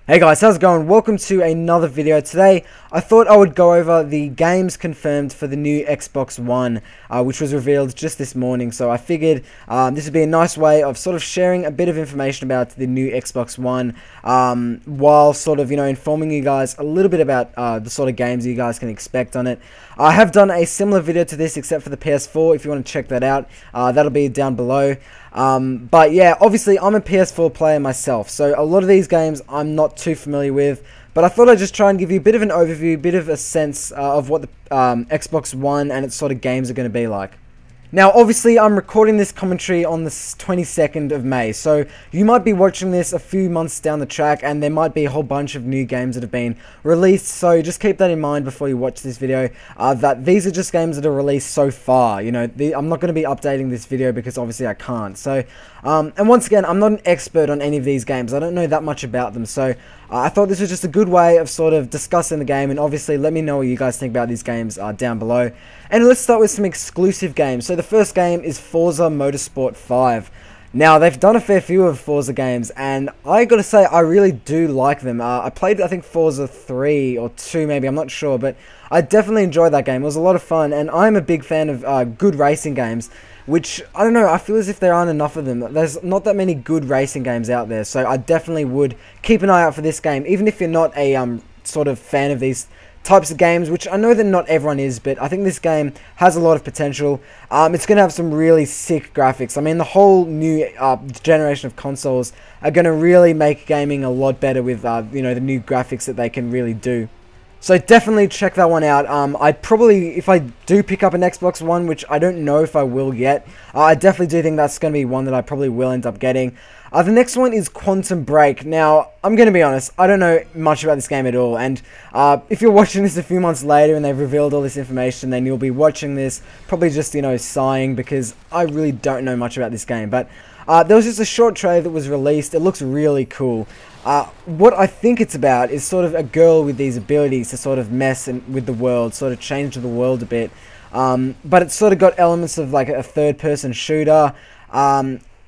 Hey guys, how's it going? Welcome to another video. Today, I thought I would go over the games confirmed for the new Xbox One, which was revealed just this morning. So I figured this would be a nice way of sort of sharing a bit of information about the new Xbox One, while sort of, informing you guys a little bit about the sort of games you guys can expect on it. I have done a similar video to this, except for the PS4. If you want to check that out, that'll be down below. But yeah, obviously I'm a PS4 player myself, so a lot of these games I'm not too familiar with, but I thought I'd just try and give you a bit of an overview, a bit of a sense of what the Xbox One and its sort of games are going to be like. Now, obviously, I'm recording this commentary on the 22nd of May, so you might be watching this a few months down the track, and there might be a whole bunch of new games that have been released, so just keep that in mind before you watch this video, that these are just games that are released so far. I'm not going to be updating this video because obviously I can't. So, and once again, I'm not an expert on any of these games. I don't know that much about them, so I thought this was just a good way of sort of discussing the game, and obviously let me know what you guys think about these games down below. And let's start with some exclusive games. So the first game is Forza Motorsport 5. Now, they've done a fair few of Forza games, and I gotta say, I really do like them. I played, I think, Forza 3 or 2 maybe, I'm not sure, but I definitely enjoyed that game. It was a lot of fun, and I'm a big fan of good racing games, which, I don't know, I feel as if there aren't enough of them. There's not that many good racing games out there, so I definitely would keep an eye out for this game, even if you're not a sort of fan of these types of games, which I know that not everyone is, but I think this game has a lot of potential. It's going to have some really sick graphics. I mean, the whole new generation of consoles are going to really make gaming a lot better with, the new graphics that they can really do. So definitely check that one out. I'd probably, if I do pick up an Xbox One, which I don't know if I will yet, I definitely do think that's going to be one that I probably will end up getting. The next one is Quantum Break. Now, I'm going to be honest, I don't know much about this game at all, and if you're watching this a few months later and they've revealed all this information, then you'll be watching this probably just, sighing, because I really don't know much about this game. But there was just a short trailer that was released. It looks really cool. What I think it's about is sort of a girl with these abilities to sort of mess with the world, sort of change the world a bit. But it's sort of got elements of like a third-person shooter.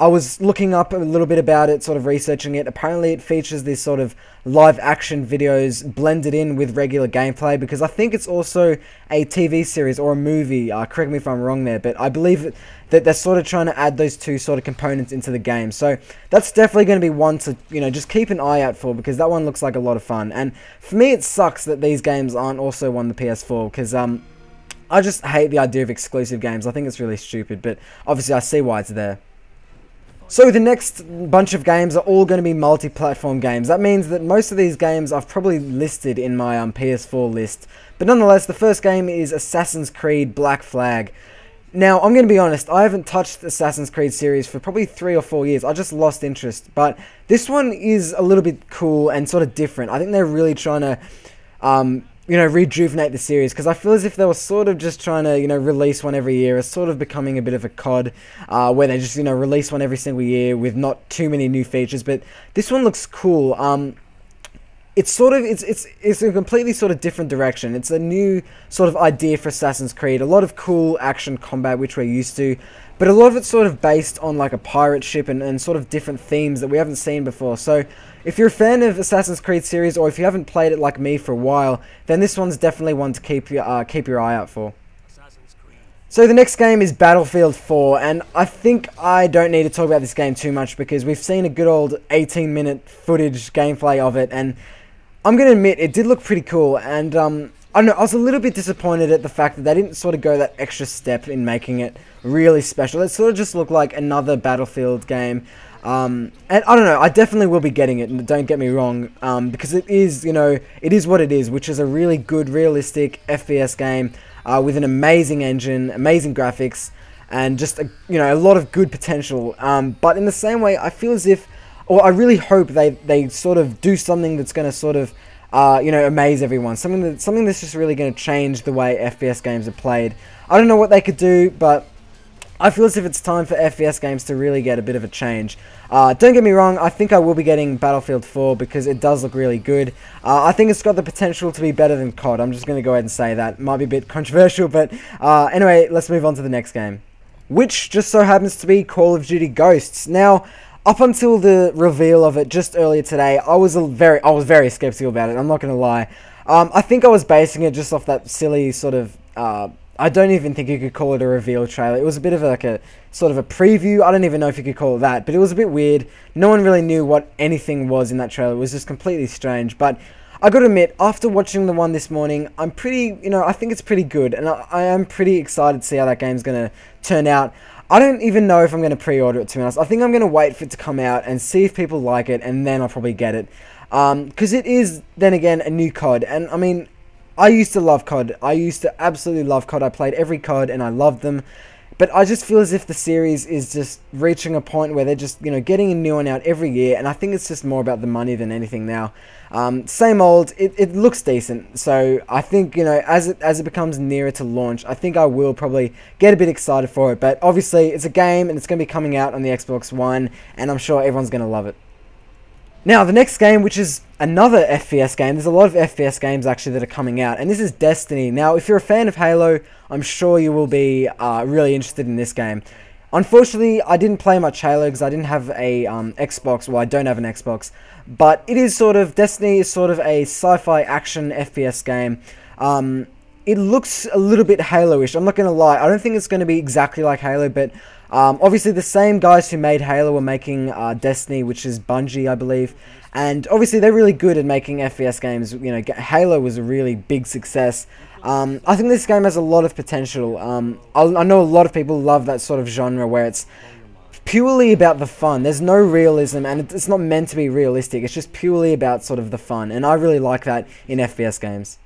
I was looking up a little bit about it, sort of researching it. Apparently it features these sort of live action videos blended in with regular gameplay, because I think it's also a TV series or a movie. Correct me if I'm wrong there, but I believe that they're sort of trying to add those two sort of components into the game. So that's definitely going to be one to, just keep an eye out for, because that one looks like a lot of fun. And for me, it sucks that these games aren't also on the PS4, because I just hate the idea of exclusive games. I think it's really stupid, but obviously I see why it's there. So the next bunch of games are all going to be multi-platform games. That means that most of these games I've probably listed in my PS4 list. But nonetheless, the first game is Assassin's Creed Black Flag. Now, I'm going to be honest, I haven't touched the Assassin's Creed series for probably 3 or 4 years. I just lost interest. But this one is a little bit cool and sort of different. I think they're really trying to rejuvenate the series, because I feel as if they were sort of just trying to, release one every year. It's sort of becoming a bit of a COD, where they just, release one every single year with not too many new features. But this one looks cool. It's sort of, it's a completely sort of different direction. It's a new sort of idea for Assassin's Creed. A lot of cool action combat, which we're used to, but a lot of it's sort of based on like a pirate ship and sort of different themes that we haven't seen before. So if you're a fan of Assassin's Creed series, or if you haven't played it like me for a while, then this one's definitely one to keep your eye out for. So the next game is Battlefield 4, and I think I don't need to talk about this game too much, because we've seen a good old 18-minute footage gameplay of it, and I'm going to admit, it did look pretty cool, and I don't know, I was a little bit disappointed at the fact that they didn't sort of go that extra step in making it really special. It sort of just looked like another Battlefield game. And I don't know, I definitely will be getting it, and don't get me wrong, because it is, it is what it is, which is a really good, realistic FPS game, with an amazing engine, amazing graphics, and just, a lot of good potential. But in the same way, I feel as if, or I really hope they sort of do something that's going to sort of, amaze everyone. Something that's just really going to change the way FPS games are played. I don't know what they could do, but I feel as if it's time for FPS games to really get a bit of a change. Don't get me wrong, I think I will be getting Battlefield 4, because it does look really good. I think it's got the potential to be better than COD. I'm just going to go ahead and say that. Might be a bit controversial, but anyway, let's move on to the next game, which just so happens to be Call of Duty Ghosts. Now, up until the reveal of it just earlier today, I was very skeptical about it. I'm not gonna lie. I think I was basing it just off that silly sort of. I don't even think you could call it a reveal trailer. It was a bit of like a sort of a preview. I don't even know if you could call it that, but it was a bit weird. No one really knew what anything was in that trailer. It was just completely strange. But I gotta admit, after watching the one this morning, I'm pretty, I think it's pretty good, and I am pretty excited to see how that game's gonna turn out. I don't even know if I'm gonna pre-order it, to be honest. I think I'm gonna wait for it to come out and see if people like it, and then I'll probably get it. Because it is, then again, a new COD, and I mean, I used to love COD. I used to absolutely love COD. I played every COD and I loved them. But I just feel as if the series is just reaching a point where they're just, getting a new one out every year. And I think it's just more about the money than anything now. Same old, it looks decent. So I think, as it becomes nearer to launch, I think I will probably get a bit excited for it. But obviously, it's a game and it's going to be coming out on the Xbox One. And I'm sure everyone's going to love it. Now, the next game, which is another FPS game, there's a lot of FPS games actually that are coming out, and this is Destiny. Now, if you're a fan of Halo, I'm sure you will be really interested in this game. Unfortunately, I didn't play much Halo because I didn't have a Xbox, well, I don't have an Xbox, but it is sort of, Destiny is sort of a sci-fi action FPS game. It looks a little bit Halo-ish, I'm not going to lie. I don't think it's going to be exactly like Halo, but obviously the same guys who made Halo were making Destiny, which is Bungie, I believe. And obviously they're really good at making FPS games. Halo was a really big success. I think this game has a lot of potential. I know a lot of people love that sort of genre where it's purely about the fun. There's no realism, and it's not meant to be realistic. It's just purely about sort of the fun, and I really like that in FPS games.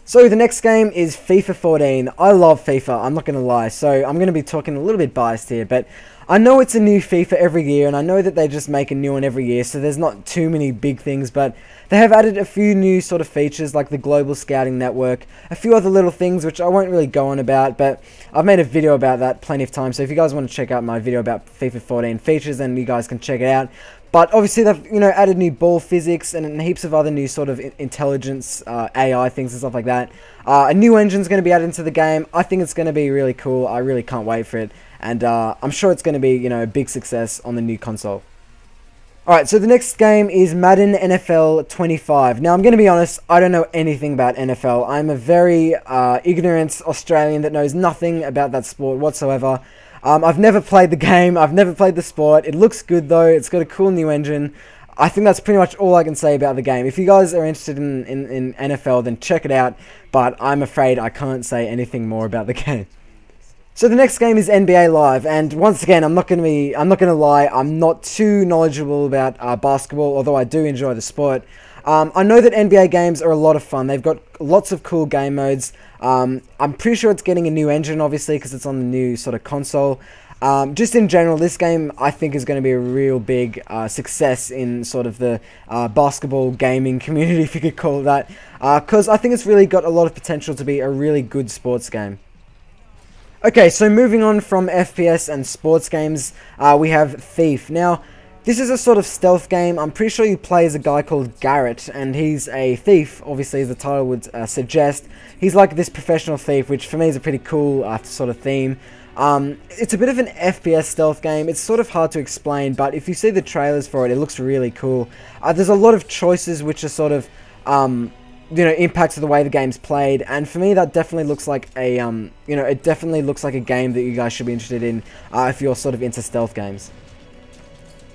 So the next game is FIFA 14. I love FIFA, I'm not going to lie, so I'm going to be talking a little bit biased here, but I know it's a new FIFA every year, and I know that they just make a new one every year, so there's not too many big things, but they have added a few new sort of features like the global scouting network, a few other little things which I won't really go on about, but I've made a video about that plenty of times, so if you guys want to check out my video about FIFA 14 features, then you guys can check it out. But obviously they've added new ball physics and heaps of other new sort of intelligence, AI things and stuff like that. A new engine's going to be added into the game. I think it's going to be really cool. I really can't wait for it, and I'm sure it's going to be a big success on the new console. Alright, so the next game is Madden NFL 25. Now I'm going to be honest, I don't know anything about NFL. I'm a very ignorant Australian that knows nothing about that sport whatsoever. I've never played the game, I've never played the sport. It looks good though, it's got a cool new engine. I think that's pretty much all I can say about the game. If you guys are interested in NFL, then check it out, but I'm afraid I can't say anything more about the game. So the next game is NBA Live, and once again, I'm not gonna lie, I'm not too knowledgeable about basketball, although I do enjoy the sport. I know that NBA games are a lot of fun. They've got lots of cool game modes. I'm pretty sure it's getting a new engine, obviously, because it's on the new sort of console. Just in general, this game, I think, is going to be a real big success in sort of the basketball gaming community, if you could call it that. Because I think it's really got a lot of potential to be a really good sports game. Okay, so moving on from FPS and sports games, we have Thief. Now, this is a sort of stealth game. I'm pretty sure you play as a guy called Garrett, and he's a thief, obviously, as the title would suggest. He's like this professional thief, which for me is a pretty cool sort of theme. It's a bit of an FPS stealth game. It's sort of hard to explain, but if you see the trailers for it, it looks really cool. There's a lot of choices which are sort of, impacts the way the game's played, and for me that definitely looks like a, it definitely looks like a game that you guys should be interested in if you're sort of into stealth games.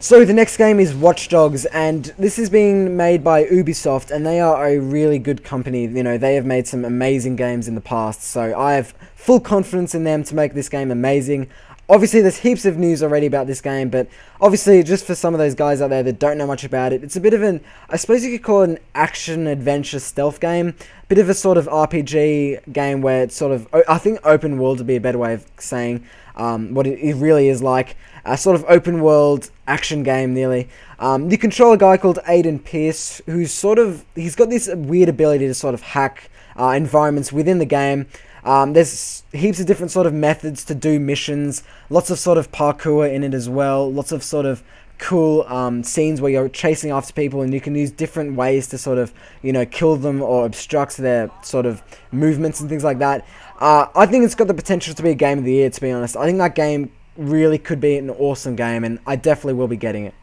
So the next game is Watch Dogs, and this is being made by Ubisoft, and they are a really good company. They have made some amazing games in the past, so I have full confidence in them to make this game amazing. Obviously, there's heaps of news already about this game, but obviously, just for some of those guys out there that don't know much about it, it's a bit of an, I suppose you could call it an action-adventure stealth game. A bit of a sort of RPG game where it's sort of, I think open world would be a better way of saying what it really is like. A sort of open world action game, nearly. You control a guy called Aiden Pierce, who's sort of, he's got this weird ability to sort of hack environments within the game. There's heaps of different sort of methods to do missions, lots of sort of parkour in it as well, lots of sort of cool scenes where you're chasing after people and you can use different ways to sort of, kill them or obstruct their sort of movements and things like that. I think it's got the potential to be a game of the year, to be honest. I think that game really could be an awesome game, and I definitely will be getting it.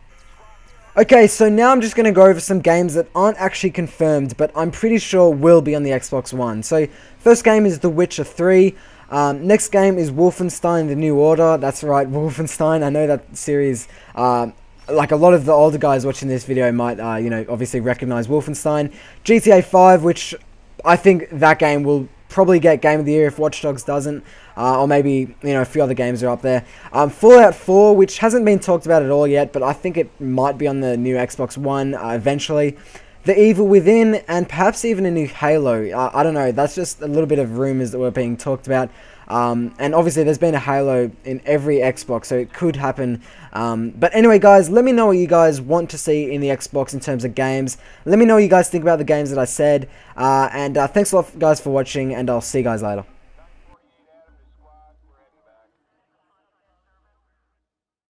Okay, so now I'm just going to go over some games that aren't actually confirmed, but I'm pretty sure will be on the Xbox One. So, first game is The Witcher 3. Next game is Wolfenstein: The New Order. That's right, Wolfenstein. I know that series, like a lot of the older guys watching this video might, you know, obviously recognize Wolfenstein. GTA 5, which I think that game will probably get Game of the Year if Watch Dogs doesn't. Or maybe, you know, a few other games are up there. Fallout 4, which hasn't been talked about at all yet, but I think it might be on the new Xbox One eventually. The Evil Within, and perhaps even a new Halo. I don't know, that's just a little bit of rumors that were being talked about. And obviously there's been a Halo in every Xbox, so it could happen. But anyway, guys, let me know what you guys want to see in the Xbox in terms of games. Let me know what you guys think about the games that I said. And thanks a lot, guys, for watching, and I'll see you guys later.